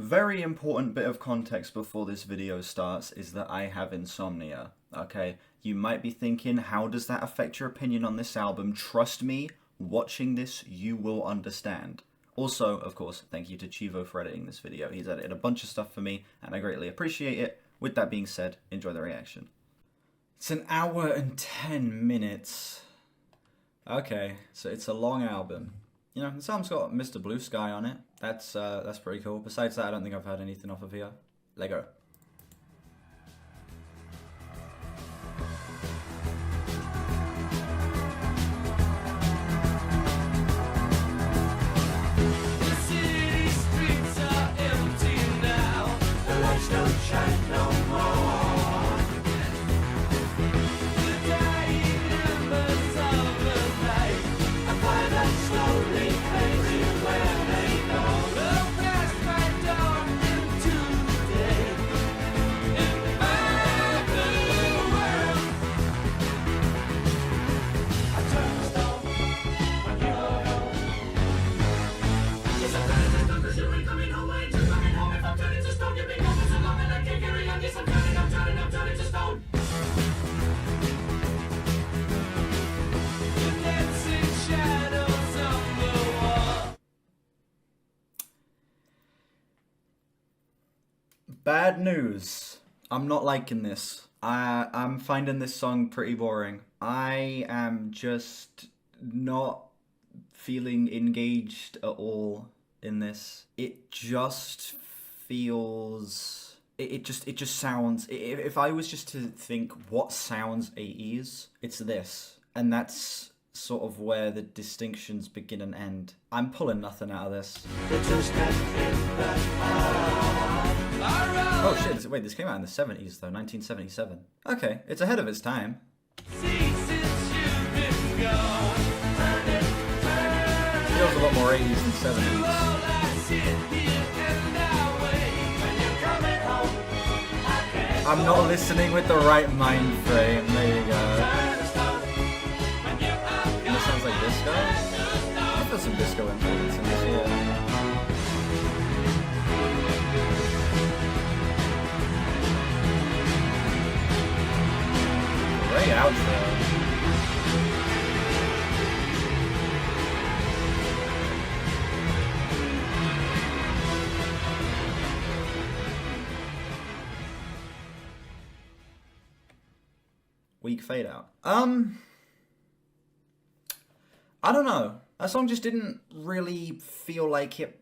Very important bit of context before this video starts is that I have insomnia, okay? You might be thinking, how does that affect your opinion on this album? Trust me, watching this, you will understand. Also, of course, thank you to Chivo for editing this video. He's edited a bunch of stuff for me, and I greatly appreciate it. With that being said, enjoy the reaction. It's an hour and 10 minutes. Okay, so it's a long album. You know, the album's got Mr. Blue Sky on it. That's pretty cool. Besides that, I don't think I've heard anything off of here. Lego. The city streets are empty now. The lights don't shine no more. The dying embers of the night. A fire that slowly fades where they go. Look past my dawn into the day. In my blue world, I turn to stone when you're gone. It's a present because you ain't coming home. I ain't just coming home. If I'm turning to stone, you've been gone for so long and I can't carry on. Yes, I'm turning to stone. The dancing shadows on the wall. Bad news. I'm not liking this. I'm finding this song pretty boring. I am just not feeling engaged at all in this. It just feels... It just sounds... If I was just to think what sounds 80s, it's this. And that's sort of where the distinctions begin and end. I'm pulling nothing out of this. Oh shit, wait, this came out in the 70s though, 1977. Okay, it's ahead of its time. See, since you've been gone, Feels a lot more 80s than all 70s. I sit here and I wait. When you're coming home, I can't I'm not listening with the right mind frame. There you go. turn to stone. When you are And this sounds like disco? I feel some disco influence in this, yeah. Great outro. Weak fade out. I don't know. That song just didn't really feel like it.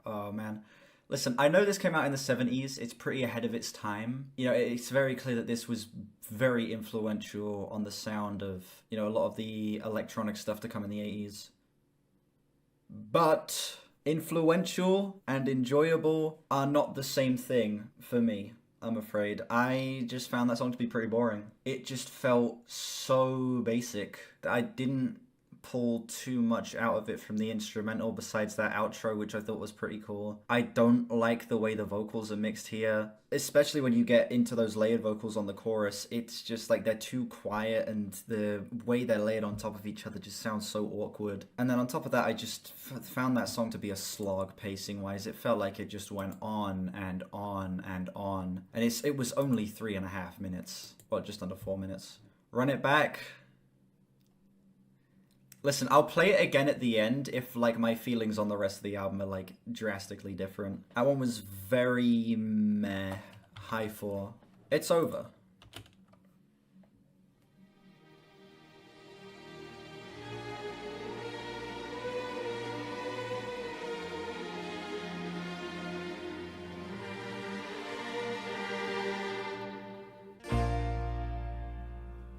Oh man. Listen, I know this came out in the 70s. It's pretty ahead of its time. You know, it's very clear that this was very influential on the sound of, you know, a lot of the electronic stuff to come in the 80s. But influential and enjoyable are not the same thing for me, I'm afraid. I just found that song to be pretty boring. It just felt so basic. I didn't pull too much out of it from the instrumental besides that outro, which I thought was pretty cool. I don't like the way the vocals are mixed here, especially when you get into those layered vocals on the chorus. It's just like they're too quiet and the way they're layered on top of each other just sounds so awkward. And then on top of that, I just found that song to be a slog pacing wise. It felt like it just went on and on and on. And it was only 3.5 minutes, well, just under 4 minutes. Run it back. Listen, I'll play it again at the end if, like, my feelings on the rest of the album are, like, drastically different. That one was very meh. High 4. It's over.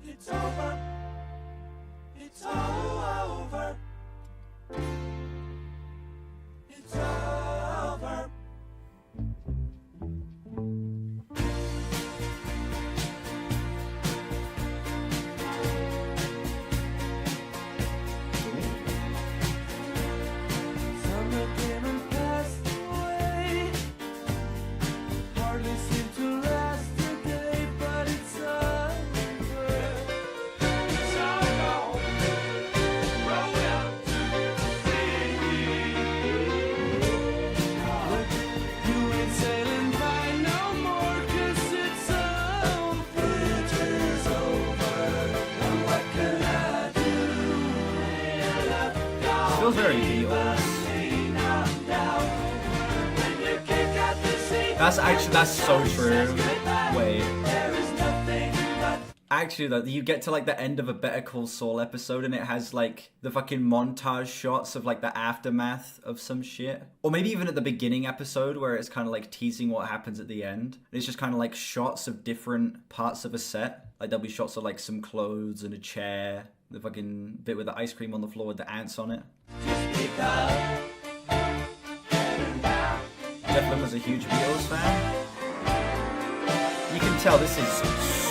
It's over. It's all over. It's over. feels very Beatles. That's so true. Wait. Actually, though, you get to like the end of a Better Call Saul episode and it has like the fucking montage shots of like the aftermath of some shit. Or maybe even at the beginning episode where it's kind of like teasing what happens at the end. It's just kind of like shots of different parts of a set. Like there'll be shots of like some clothes and a chair. The fucking bit with the ice cream on the floor with the ants on it. Declan was a huge Beatles fan. You can tell this is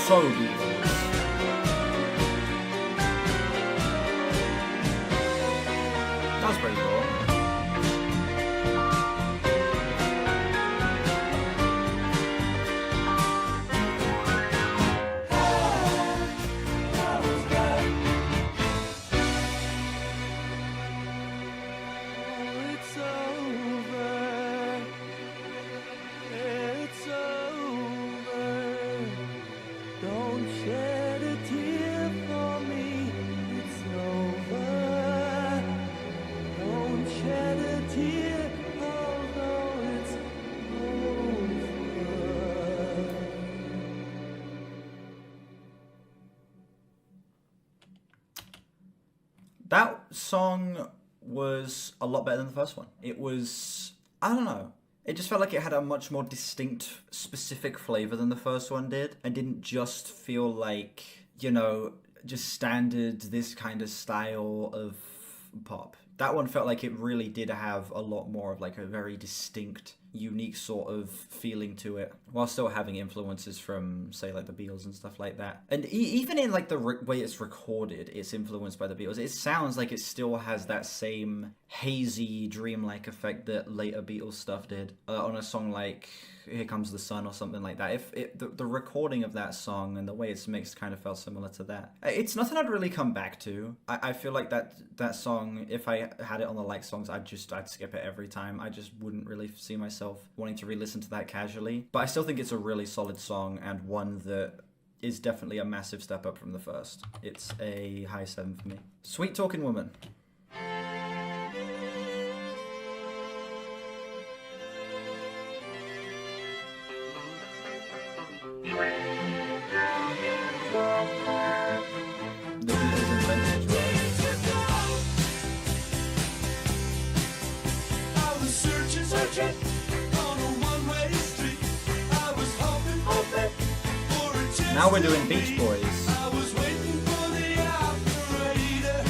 so Beatles. That's pretty cool. That song was a lot better than the first one. It was, I don't know. It just felt like it had a much more distinct, specific flavor than the first one did. And didn't just feel like, you know, just standard, this kind of style of pop. That one felt like it really did have a lot more of like a very distinct, unique sort of feeling to it, while still having influences from, say, like the Beatles and stuff like that. And even in like the way it's recorded, it's influenced by the Beatles. It sounds like it still has that same hazy, dreamlike effect that later Beatles stuff did on a song like Here Comes the Sun or something like that. The recording of that song and the way it's mixed kind of felt similar to that. It's nothing I'd really come back to. I feel like that song, if I had it on the like songs, I'd skip it every time. I just wouldn't really see myself wanting to re-listen to that casually. But I still think it's a really solid song and one that is definitely a massive step up from the first. It's a high 7 for me. Sweet Talking Woman. The Beatles invented drugs. Searching on a one-way street. I was hoping for a chance. Now we're doing Beach Boys. I was waiting for the operator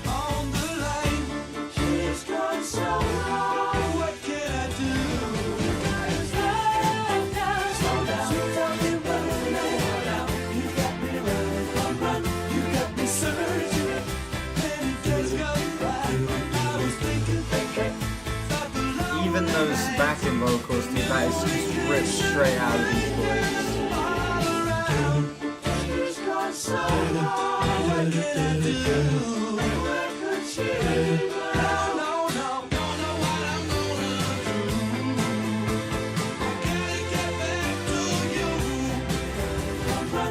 on the line. She's gone so long. What can I do? Slow down. You got me running, run. You got me searching. Many days gone by. I was thinking. Even those backing vocals, dude, that is just ripped straight out of Beach Boys.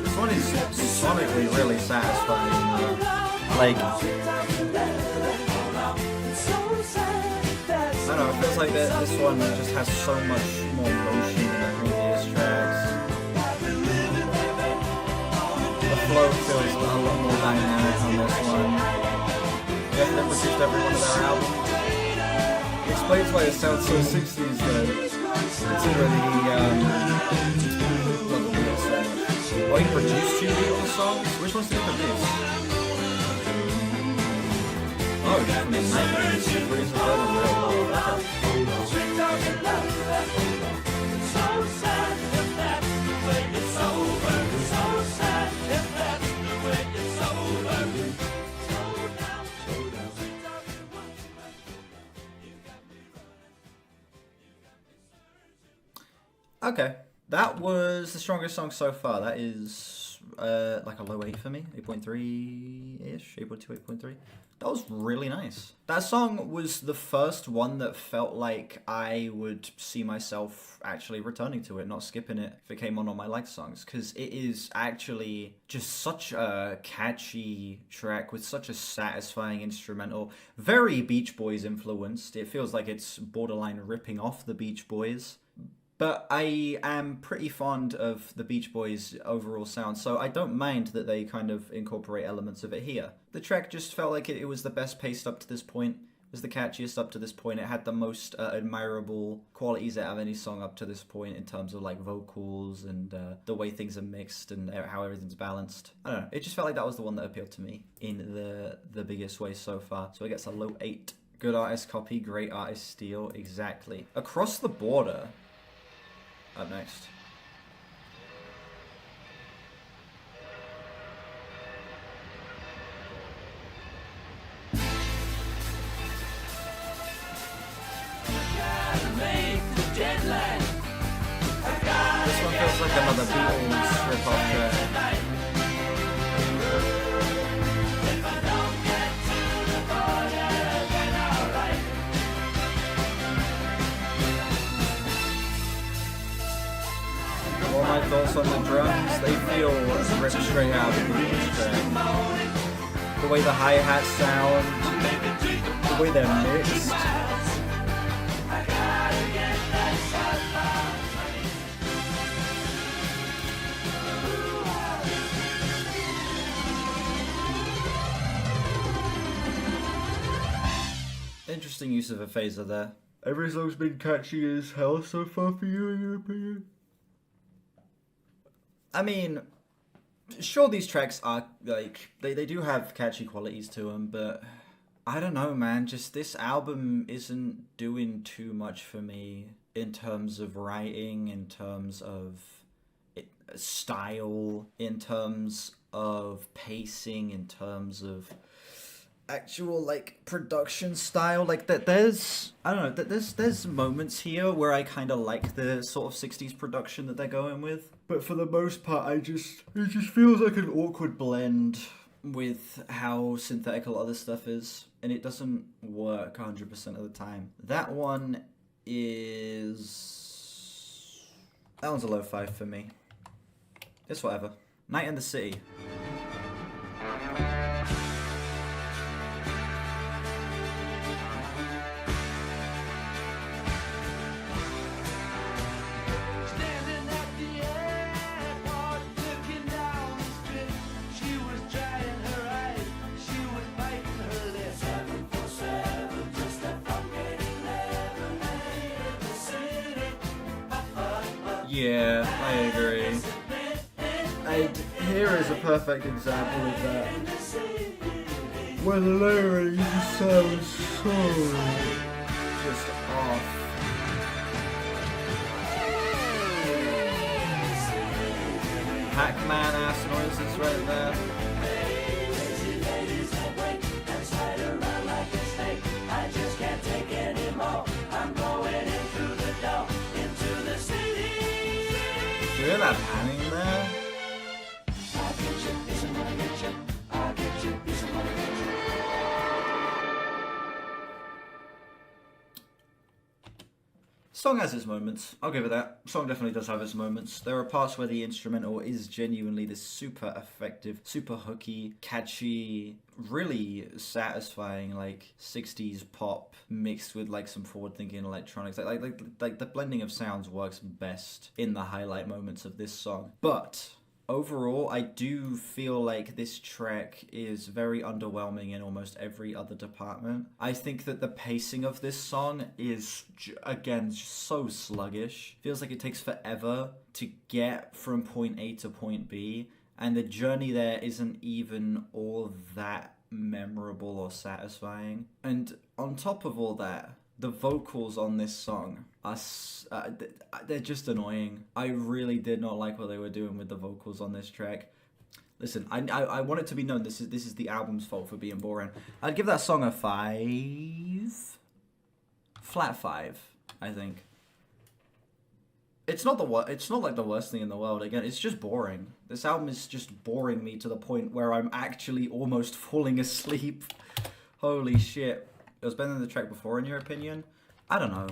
This one is sonically really satisfying. Like, I don't know, it feels like this one just has so much more motion than the previous tracks. The flow feels a lot more dynamic on this one. They produced every one of their albums. It explains why it sounds so 60s though. Considering he loved the Beatles so much. Oh, he produced 2 Beatles songs? Which ones did he produce? Oh, from the 90s. Okay, that was the strongest song so far. That is like a low 8 for me, 8.3-ish, 8.2, 8.3. That was really nice. That song was the first one that felt like I would see myself actually returning to it, not skipping it if it came on all my liked songs, because it is actually just such a catchy track with such a satisfying instrumental, very Beach Boys influenced. It feels like it's borderline ripping off the Beach Boys. But I am pretty fond of the Beach Boys' overall sound, so I don't mind that they kind of incorporate elements of it here. The track just felt like it was the best paced up to this point, it was the catchiest up to this point, it had the most admirable qualities out of any song up to this point in terms of like vocals and the way things are mixed and how everything's balanced. I don't know, it just felt like that was the one that appealed to me in the biggest way so far, so it gets a low 8. Good artist copy, great artist steal, exactly. Across the Border, up next. This one feels like another Beatles rip-off track. All my thoughts on the drums, they feel ripped straight out of the Beatles track. The way the hi-hats sound, the way they're mixed. Interesting use of a phaser there. Every song's been catchy as hell so far for you, in your opinion? I mean, sure, these tracks are, like, they do have catchy qualities to them, but I don't know, man. Just this album isn't doing too much for me in terms of writing, in terms of style, in terms of pacing, in terms of actual like production style. Like that there's, I don't know, there's moments here where I kind of like the sort of 60s production that they're going with, but for the most part it just feels like an awkward blend with how synthetic a lot of this stuff is, and it doesn't work 100% of the time. That one's a low 5 for me. It's whatever. Night in the City. Yeah, I agree. And here is a perfect example of that. Where the layering just sounds so just off. Pac-Man ass noises right there. You hear that panning there? Song has its moments. I'll give it that. Song definitely does have its moments. There are parts where the instrumental is genuinely this super effective, super hooky, catchy, really satisfying, like 60s pop mixed with like some forward-thinking electronics. Like the blending of sounds works best in the highlight moments of this song. But overall, I do feel like this track is very underwhelming in almost every other department. I think that the pacing of this song is, again, just so sluggish. Feels like it takes forever to get from point A to point B, and the journey there isn't even all that memorable or satisfying. And on top of all that, the vocals on this song are they're just annoying. I really did not like what they were doing with the vocals on this track. Listen, I want it to be known this is the album's fault for being boring. I'd give that song a 5. Flat 5, I think. it's not it's not like the worst thing in the world. Again, it's just boring. This album is just boring me to the point where I'm actually almost falling asleep. Holy shit. It was better than the track before, in your opinion? I don't know.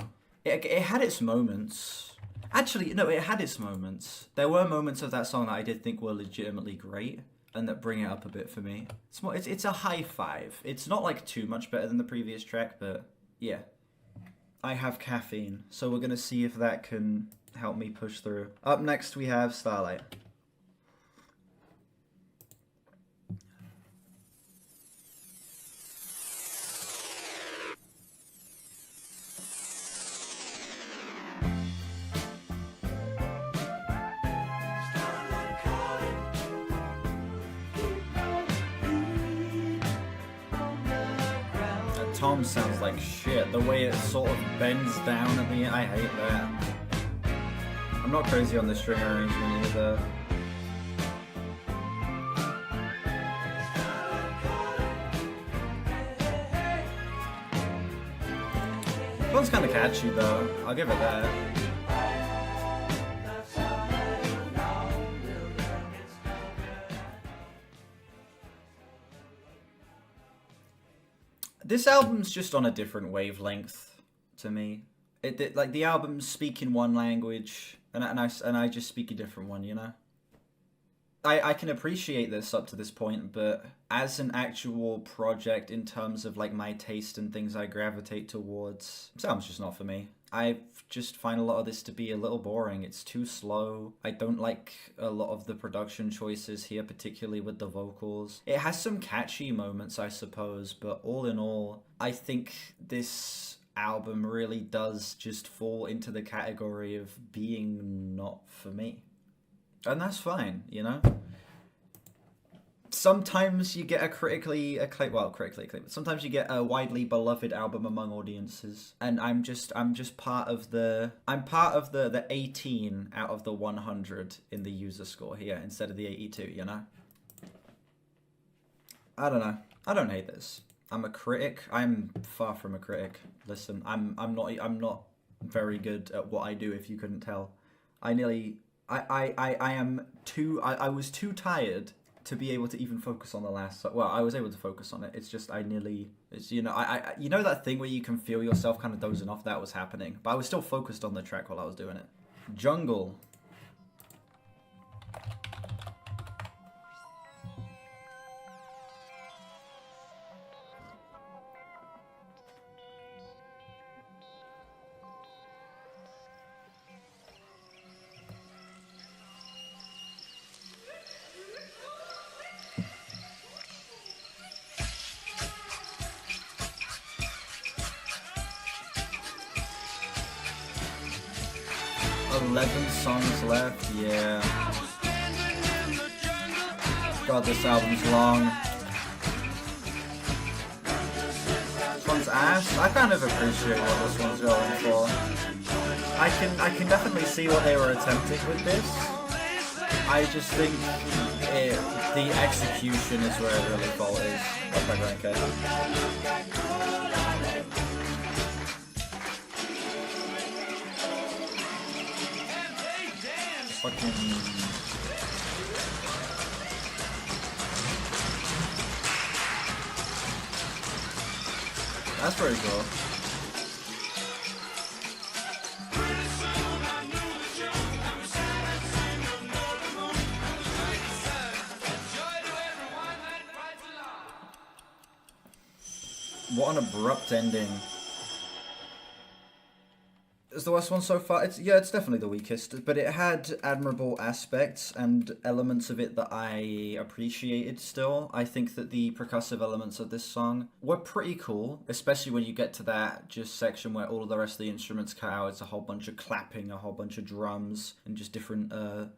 It had its moments. Actually, no, it had its moments. There were moments of that song that I did think were legitimately great, and that bring it up a bit for me. It's a high 5. It's not like too much better than the previous track, but yeah. I have caffeine, so we're gonna see if that can help me push through. Up next we have Starlight. Tom sounds like shit. The way it sort of bends down at the end, I hate that. I'm not crazy on the string arrangement either. That one's kind of catchy though. I'll give it that. This album's just on a different wavelength to me. Like the albums speak in one language, and I just speak a different one. You know. I can appreciate this up to this point, but as an actual project in terms of like my taste and things I gravitate towards, this album's just not for me. I just find a lot of this to be a little boring. It's too slow. I don't like a lot of the production choices here, particularly with the vocals. It has some catchy moments, I suppose, but all in all, I think this album really does just fall into the category of being not for me. And that's fine, you know? Sometimes you get a critically acclaimed, sometimes you get a widely beloved album among audiences, and I'm just part of the 18 out of the 100 in the user score here instead of the 82, you know? I don't know. I don't hate this. I'm a critic. I'm far from a critic. Listen, I'm not very good at what I do, if you couldn't tell. I was too tired to be able to even focus on the last. Well, I was able to focus on it. It's just you know that thing where you can feel yourself kind of dozing off. That was happening, but I was still focused on the track while I was doing it. Jungle. Songs left, yeah. God, this album's long. This one's ass. I kind of appreciate what this one's going for. I can definitely see what they were attempting with this. I just think the execution is where it really fault is. That's my rank. That's pretty cool. What an abrupt ending. It's the worst one so far. It's definitely the weakest, but it had admirable aspects and elements of it that I appreciated still. I think that the percussive elements of this song were pretty cool, especially when you get to that just section where all of the rest of the instruments cut out. It's a whole bunch of clapping, a whole bunch of drums, and just different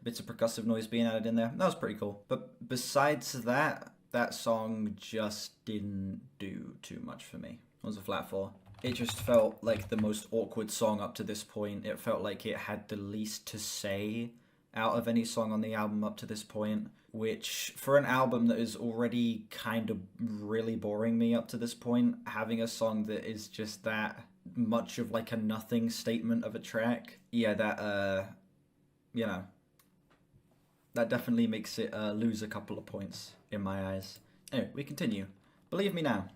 bits of percussive noise being added in there. That was pretty cool. But besides that, that song just didn't do too much for me. It was a flat 4. It just felt like the most awkward song up to this point. It felt like it had the least to say out of any song on the album up to this point, which for an album that is already kind of really boring me up to this point, having a song that is just that much of like a nothing statement of a track, yeah, you know, that definitely makes it lose a couple of points in my eyes. Anyway, we continue. Believe me now.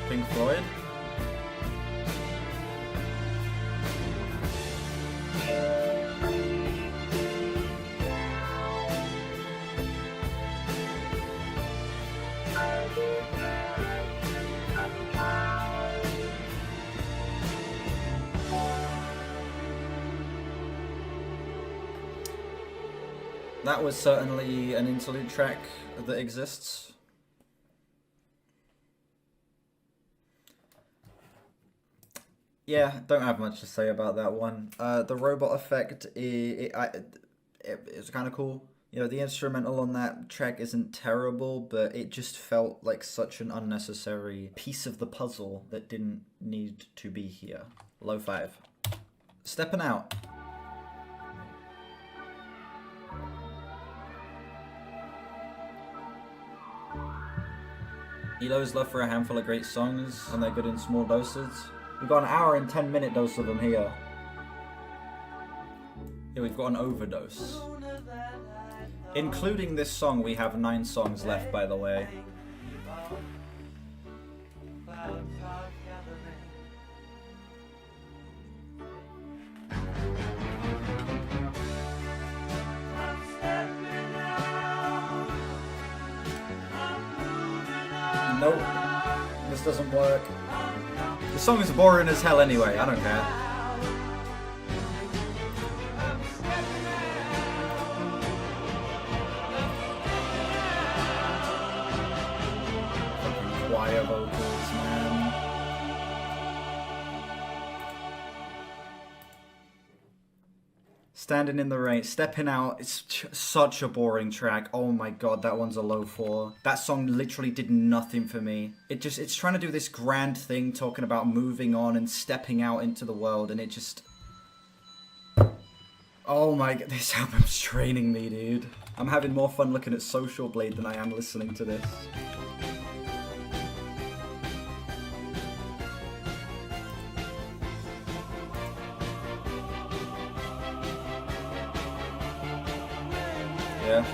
Pink Floyd. That was certainly an interlude track that exists. Yeah, don't have much to say about that one. The robot effect, it's kind of cool. You know, the instrumental on that track isn't terrible, but it just felt like such an unnecessary piece of the puzzle that didn't need to be here. Low 5. Stepping Out. ELO's love for a handful of great songs, and they're good in small doses. We've got an hour and 10-minute dose of them here. Yeah, we've got an overdose. Including this song, we have 9 songs left, by the way. Nope, this doesn't work. The song is boring as hell anyway, I don't care. Fucking choir vocals, man. Standing in the Rain, Stepping Out, it's such a boring track. Oh my god, that one's a low 4. That song literally did nothing for me. It's trying to do this grand thing, talking about moving on and stepping out into the world, and it just... Oh my god, this album's draining me, dude. I'm having more fun looking at Social Blade than I am listening to this. Yeah.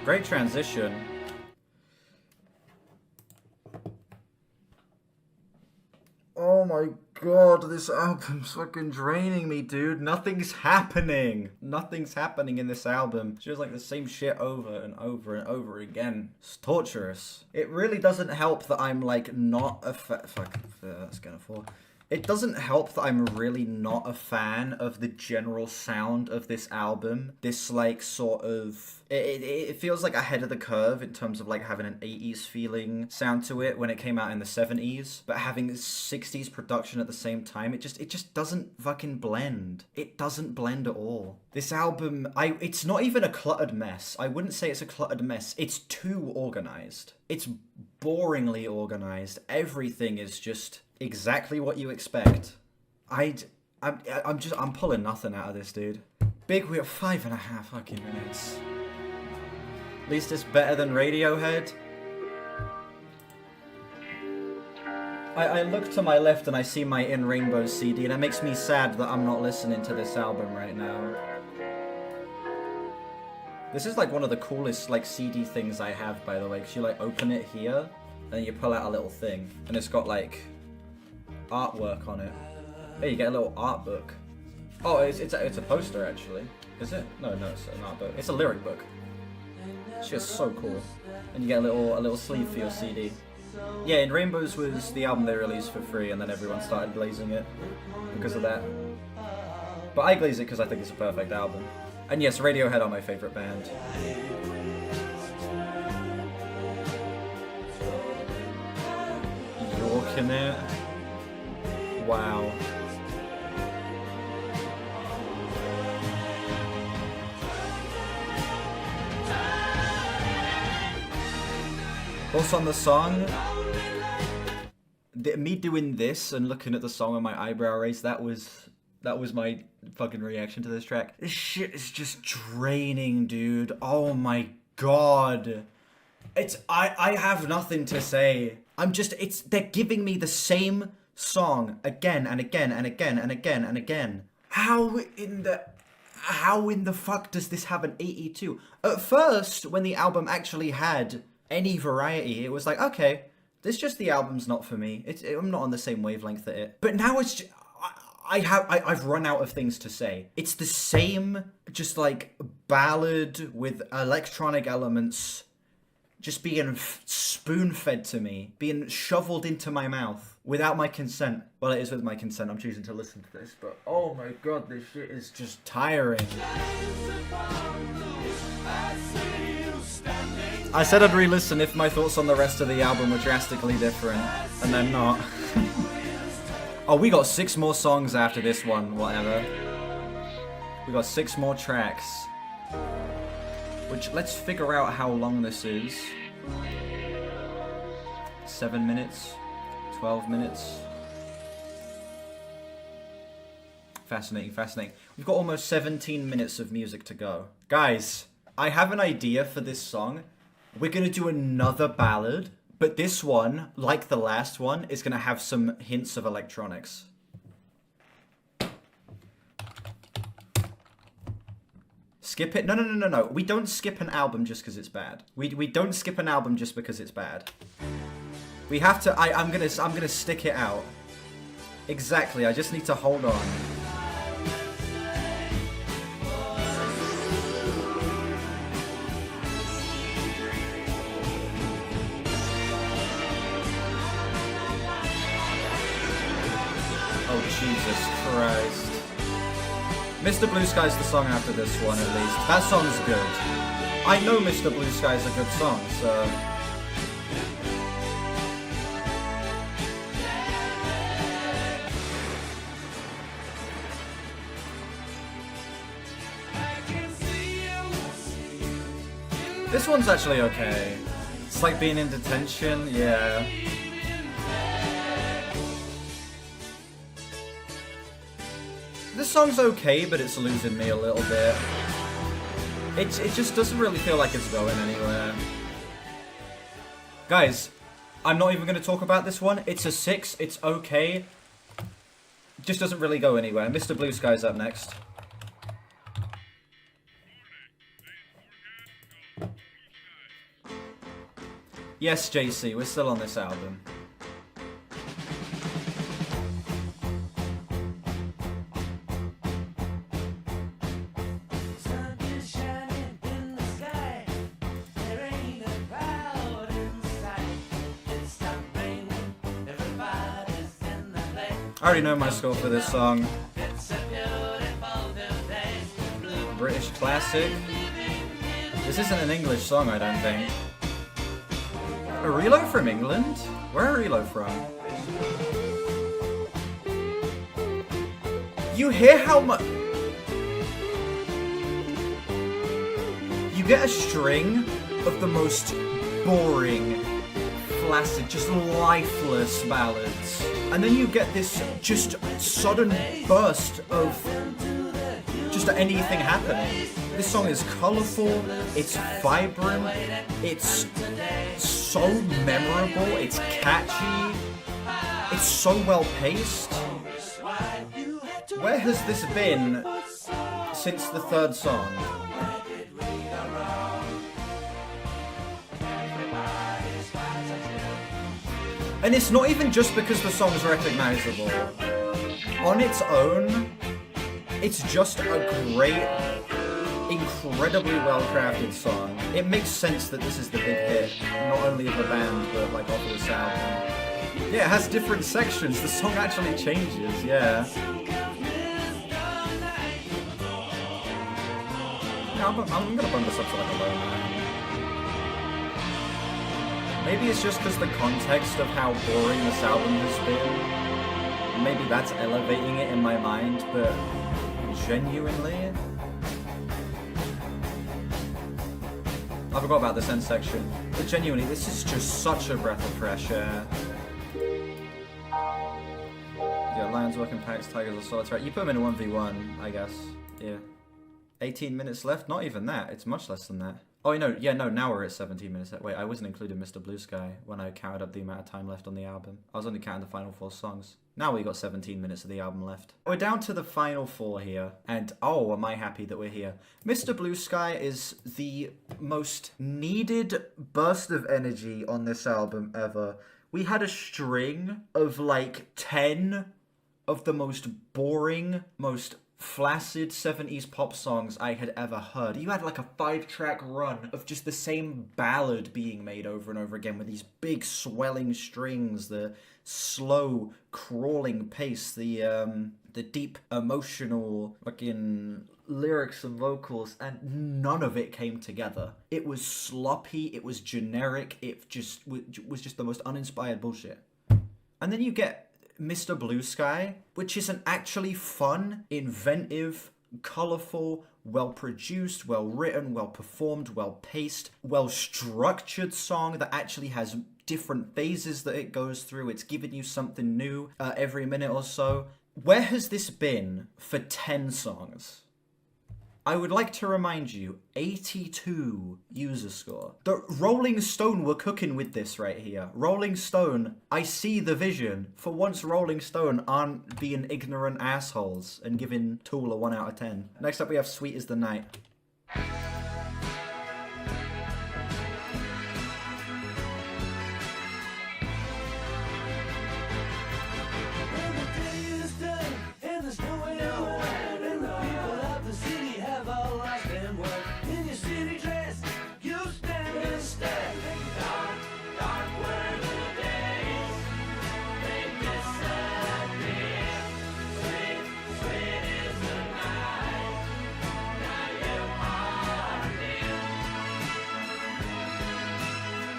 Great transition. Oh my god, this album's fucking draining me, dude. Nothing's happening. Nothing's happening in this album. It's just like the same shit over and over and over again. It's torturous. It really doesn't help that I'm like not a fuck, that's gonna fall. It doesn't help that I'm really not a fan of the general sound of this album. This like sort of... It feels like ahead of the curve in terms of like having an 80s feeling sound to it when it came out in the 70s. But having 60s production at the same time, it just doesn't fucking blend. It doesn't blend at all. This album, it's not even a cluttered mess. I wouldn't say it's a cluttered mess. It's too organized. It's boringly organized. Everything is just... exactly what you expect. I'm pulling nothing out of this, dude. Big Wheel, 5.5 fucking minutes. At least it's better than Radiohead. I look to my left and I see my In Rainbows CD, and it makes me sad that I'm not listening to this album right now. This is like one of the coolest like CD things I have, by the way, because you like open it here, and you pull out a little thing, and it's got like artwork on it. Hey, you get a little art book. Oh, it's a poster actually. Is it? No, it's an art book. It's a lyric book. It's just so cool. And you get a little sleeve for your CD. Yeah, In Rainbows was the album they released for free, and then everyone started glazing it because of that. But I glaze it because I think it's a perfect album. And yes, Radiohead are my favorite band. in it. Wow. Also on the song, me doing this and looking at the song and my eyebrow raised, that was my fucking reaction to this track. This shit is just draining, dude. Oh my god. I have nothing to say. They're giving me the same song again and again and again and again and again. How in the fuck does this have an 82? At first, when the album actually had any variety, it was like, okay, the album's not for me. I'm not on the same wavelength at it. But now it's just, I've run out of things to say. It's the same, just like ballad with electronic elements, just being spoon-fed to me, being shoveled into my mouth without my consent. Well, it is with my consent. I'm choosing to listen to this, but oh my god, this shit is just tiring. I said I'd re-listen if my thoughts on the rest of the album were drastically different, and they're not. Oh, we got 6 more songs after this one, whatever. We got 6 more tracks. Which, let's figure out how long this is. 7 minutes? 12 minutes? Fascinating, fascinating. We've got almost 17 minutes of music to go. Guys, I have an idea for this song. We're gonna do another ballad, but this one, like the last one, is gonna have some hints of electronics. Skip it? No. We don't skip an album just because it's bad. We don't skip an album just because it's bad. We have to. I'm gonna stick it out. Exactly. I just need to hold on. Oh, Jesus Christ. Mr. Blue Sky's the song after this one, at least. That song's good. I know Mr. Blue Sky's a good song, so... This one's actually okay. It's like being in detention, yeah. This song's okay, but it's losing me a little bit. It just doesn't really feel like it's going anywhere. Guys, I'm not even going to talk about this one. It's a 6, it's okay. Just doesn't really go anywhere. Mr. Blue Sky's up next. Yes, JC, we're still on this album. I already know my score for this song. British classic. This isn't an English song, I don't think. Are ELO from England? Where are ELO from? You hear how much... You get a string of the most boring, flaccid, just lifeless ballads. And then you get this just sudden burst of just anything happening. This song is colourful, it's vibrant, it's so memorable, it's catchy, it's so well paced. Where has this been since the 3rd song? And it's not even just because the song's recognisable. On its own, it's just a great, incredibly well-crafted song. It makes sense that this is the big hit, not only of the band, but like of this album. Yeah, it has different sections. The song actually changes, yeah. I'm gonna bump this up to like a low 9. Maybe it's just because the context of how boring this album has been. Maybe that's elevating it in my mind, but genuinely, I forgot about this end section. But genuinely, this is just such a breath of fresh air. Yeah, lions work in packs, tigers are solitary. You put them in a 1v1, I guess. Yeah. 18 minutes left? Not even that. It's much less than that. Oh, no. Yeah, no, now we're at 17 minutes. Wait, I wasn't including Mr. Blue Sky when I counted up the amount of time left on the album. I was only counting the final 4 songs. Now we got 17 minutes of the album left. We're down to the final 4 here. And, oh, am I happy that we're here. Mr. Blue Sky is the most needed burst of energy on this album ever. We had a string of, like, 10 of the most boring, most flaccid 70s pop songs I had ever heard. You had like a 5-track run of just the same ballad being made over and over again with these big swelling strings, the slow crawling pace, the deep emotional fucking lyrics and vocals, and none of it came together. It was sloppy, it was generic, it just was just the most uninspired bullshit. And then you get Mr. Blue Sky, which is an actually fun, inventive, colourful, well-produced, well-written, well-performed, well-paced, well-structured song that actually has different phases that it goes through. It's giving you something new every minute or so. Where has this been for 10 songs? I would like to remind you, 82 user score. The Rolling Stone were cooking with this right here. Rolling Stone, I see the vision. For once, Rolling Stone aren't being ignorant assholes and giving Tool a 1 out of 10. Next up we have Sweet as the Night.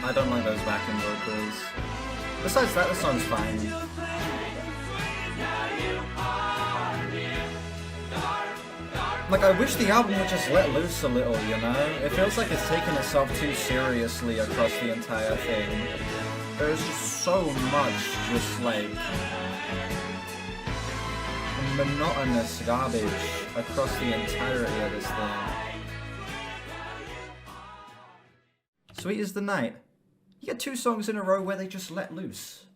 I don't like those backing vocals. Besides that, the song's fine. Like, I wish the album would just let loose a little, you know? It feels like it's taking itself too seriously across the entire thing. There's just so much just, like, monotonous garbage across the entirety of this thing. Sweet as the Night. You get 2 songs in a row where they just let loose.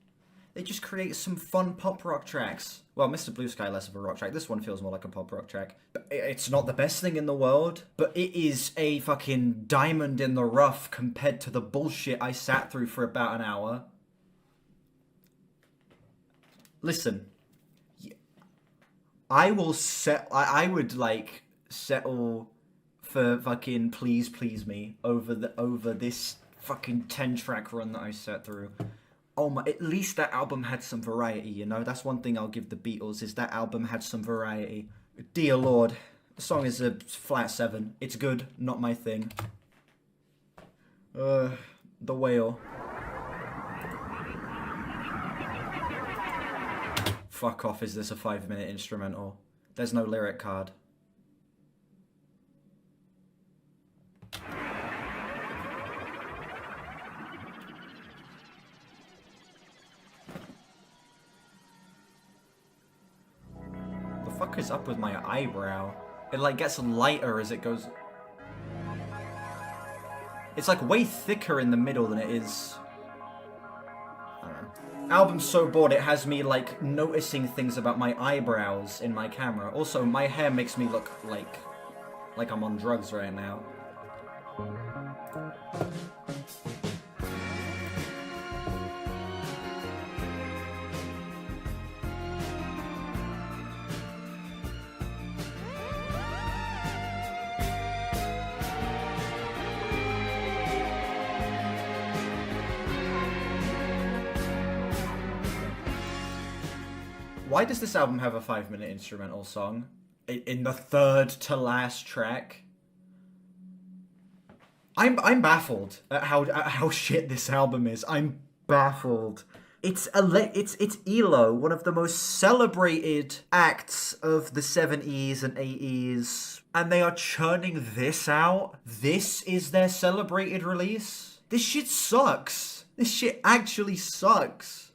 They just create some fun pop rock tracks. Well, Mr. Blue Sky, less of a rock track. This one feels more like a pop rock track. But it's not the best thing in the world, but it is a fucking diamond in the rough compared to the bullshit I sat through for about an hour. Listen. I would, like, settle for fucking Please Please Me over this fucking 10-track run that I sat through. Oh my, at least that album had some variety, you know? That's one thing I'll give the Beatles, is that album had some variety. Dear Lord, the song is a flat 7. It's good, not my thing. The Whale. Fuck off, is this a 5-minute instrumental? There's no lyric card. The fuck is up with my eyebrow? It like gets lighter as it goes. It's like way thicker in the middle than it is. I don't know. Album's so bored it has me like noticing things about my eyebrows in my camera. Also, my hair makes me look like I'm on drugs right now. Why does this album have a 5-minute instrumental song in the third to last track? I'm baffled at how shit this album is. I'm baffled. It's ELO, one of the most celebrated acts of the 70s and 80s, and they are churning this out. This is their celebrated release. This shit sucks. This shit actually sucks.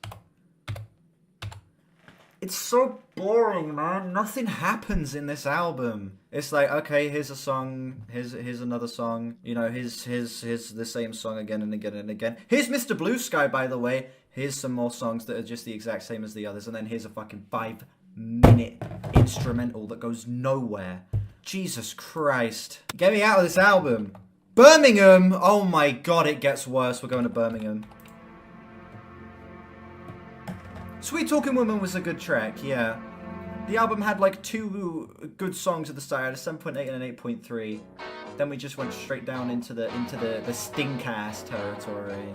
It's so boring, man. Nothing happens in this album. It's like, okay, here's a song, here's another song, you know, here's the same song again and again and again. Here's Mr. Blue Sky, by the way. Here's some more songs that are just the exact same as the others, and then here's a fucking 5-minute instrumental that goes nowhere. Jesus Christ. Get me out of this album. Birmingham! Oh my god, it gets worse. We're going to Birmingham. Sweet Talking Woman was a good track, yeah. The album had like 2 good songs at the start, a 7.8 and an 8.3. Then we just went straight down into the stink-ass territory.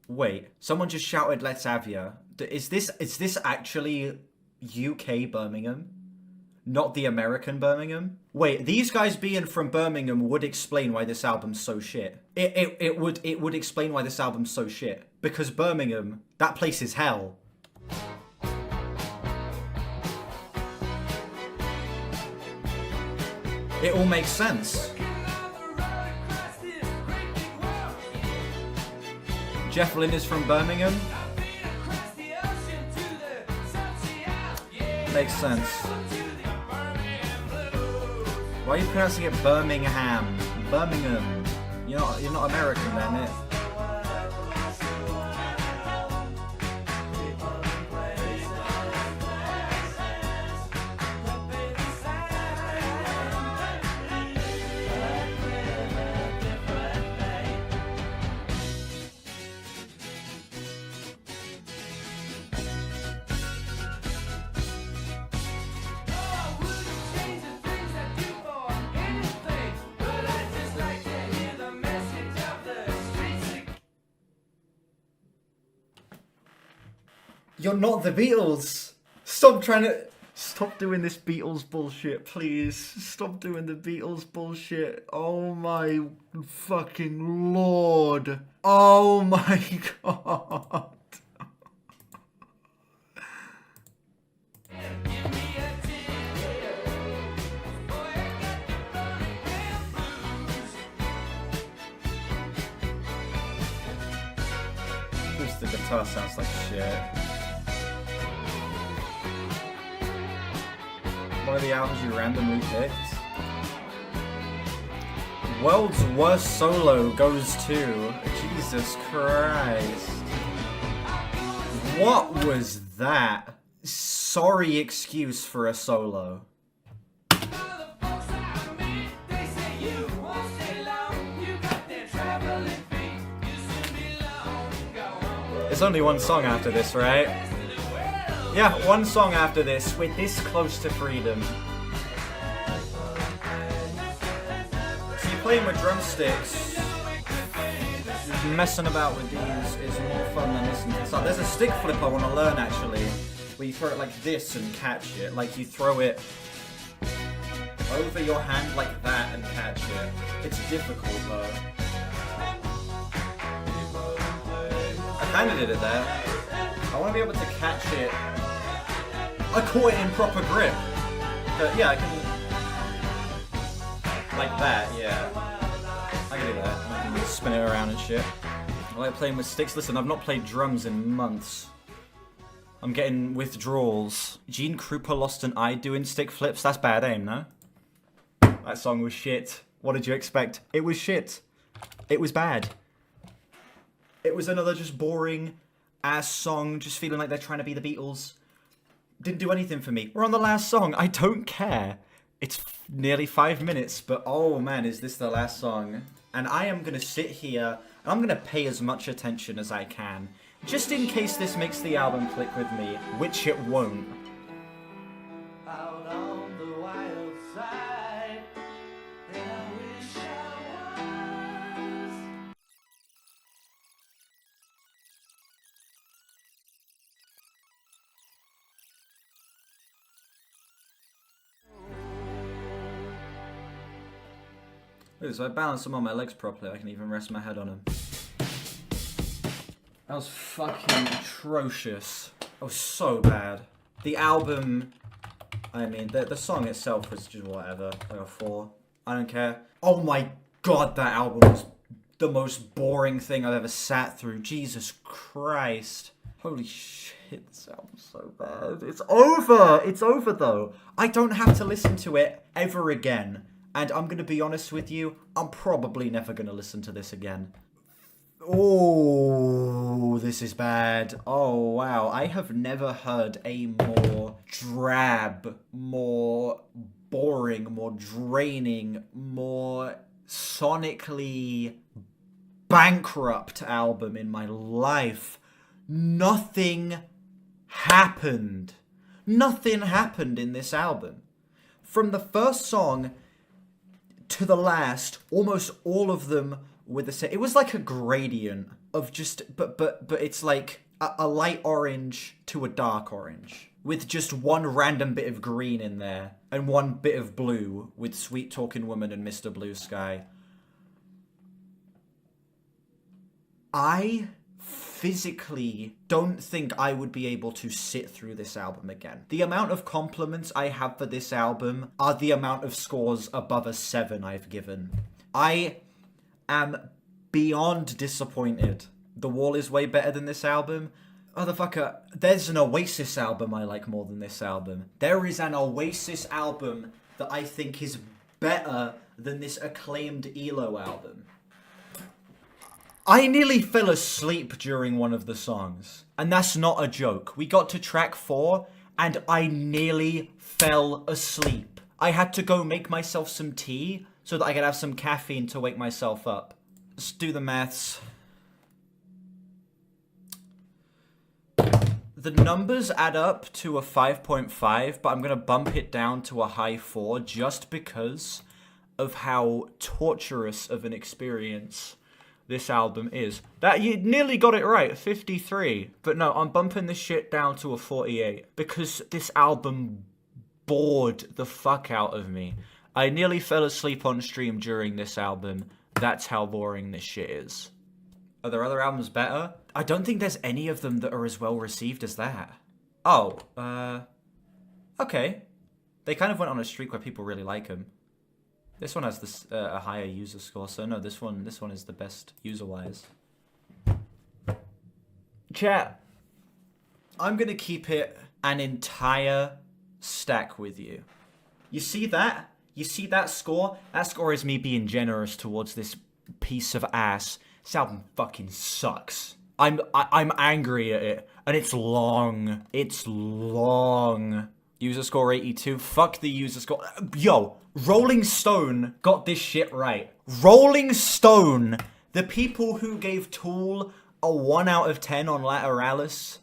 Wait, someone just shouted "Let's have ya." Is this actually UK Birmingham? Not the American Birmingham? Wait, these guys being from Birmingham would explain why this album's so shit. It would explain why this album's so shit. Because Birmingham, that place is hell. It all makes sense. Jeff Lynne is from Birmingham. Makes sense. Why are you pronouncing it Birmingham? Birmingham. You're not American then, it. You're not the Beatles! Stop doing this Beatles bullshit, please. Stop doing the Beatles bullshit. Oh my fucking lord. Oh my god. The guitar sounds like shit. One of the albums you randomly picked. World's worst solo goes to Jesus Christ. What was that? Sorry excuse for a solo. There's only one song after this, right? Yeah, one song after this. We're this close to freedom. So you're playing with drumsticks. Just messing about with these is more fun than listening to stuff. There's a stick flip I want to learn, actually, where you throw it like this and catch it. Like you throw it over your hand like that and catch it. It's difficult, though. I kinda did it there. I want to be able to catch it. I caught it in proper grip. But yeah, I can... Like that, yeah. I can do that. I can spin it around and shit. I like playing with sticks. Listen, I've not played drums in months. I'm getting withdrawals. Gene Krupa lost an eye doing stick flips. That's bad aim, no? That song was shit. What did you expect? It was shit. It was bad. It was another just boring ass song, just feeling like they're trying to be the Beatles. Didn't do anything for me. We're on the last song. I don't care. It's nearly 5 minutes, but oh man, is this the last song? And I am going to sit here, and I'm going to pay as much attention as I can, just in case this makes the album click with me, which it won't. Out on the wild side, and I wish I was. Ooh, so I balance them on my legs properly, I can even rest my head on them. That was fucking atrocious. That was so bad. The album, I mean, the song itself was just whatever, like a 4. I don't care. Oh my god, that album was the most boring thing I've ever sat through. Jesus Christ. Holy shit, this album's so bad. It's over! It's over though. I don't have to listen to it ever again. And I'm gonna be honest with you, I'm probably never gonna listen to this again. Oh, this is bad. Oh, wow. I have never heard a more drab, more boring, more draining, more sonically bankrupt album in my life. Nothing happened. Nothing happened in this album. From the first song to the last, almost all of them with the same. It was like a gradient of just, but it's like a light orange to a dark orange with just one random bit of green in there and one bit of blue with Sweet Talking Woman and Mr. Blue Sky. I physically don't think I would be able to sit through this album again. The amount of compliments I have for this album are the amount of scores above a 7 I've given. I am beyond disappointed. The Wall is way better than this album. Motherfucker, there's an Oasis album I like more than this album. There is an Oasis album that I think is better than this acclaimed ELO album. I nearly fell asleep during one of the songs. And that's not a joke. We got to track 4 and I nearly fell asleep. I had to go make myself some tea so that I could have some caffeine to wake myself up. Let's do the maths. The numbers add up to a 5.5, but I'm going to bump it down to a high 4 just because of how torturous of an experience this album is. That, you nearly got it right, 53. But no, I'm bumping this shit down to a 48 because this album bored the fuck out of me. I nearly fell asleep on stream during this album. That's how boring this shit is. Are there other albums better? I don't think there's any of them that are as well received as that. Oh, okay. They kind of went on a streak where people really like them. This one has this a higher user score, so no, this one is the best user-wise. Chat, I'm gonna keep it an entire stack with you. You see that? You see that score? That score is me being generous towards this piece of ass. This album fucking sucks. I'm angry at it, and it's long. It's long. User score 82. Fuck the user score. Yo, Rolling Stone got this shit right. Rolling Stone, the people who gave Tool a 1 out of 10 on Lateralis,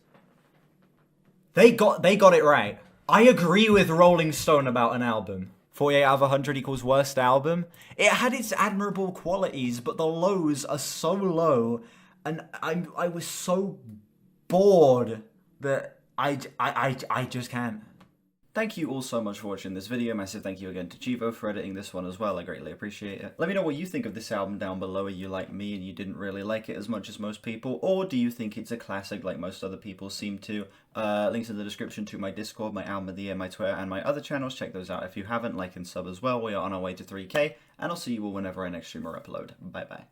they got it right. I agree with Rolling Stone about an album. 48 out of 100 equals worst album. It had its admirable qualities, but the lows are so low, and I was so bored that I just can't. Thank you all so much for watching this video. Massive thank you again to Chivo for editing this one as well. I greatly appreciate it. Let me know what you think of this album down below. Are you like me and you didn't really like it as much as most people? Or do you think it's a classic like most other people seem to? Links in the description to my Discord, my Album of the Year, my Twitter, and my other channels. Check those out if you haven't. Like and sub as well. We are on our way to 3K. And I'll see you all whenever I next stream or upload. Bye bye.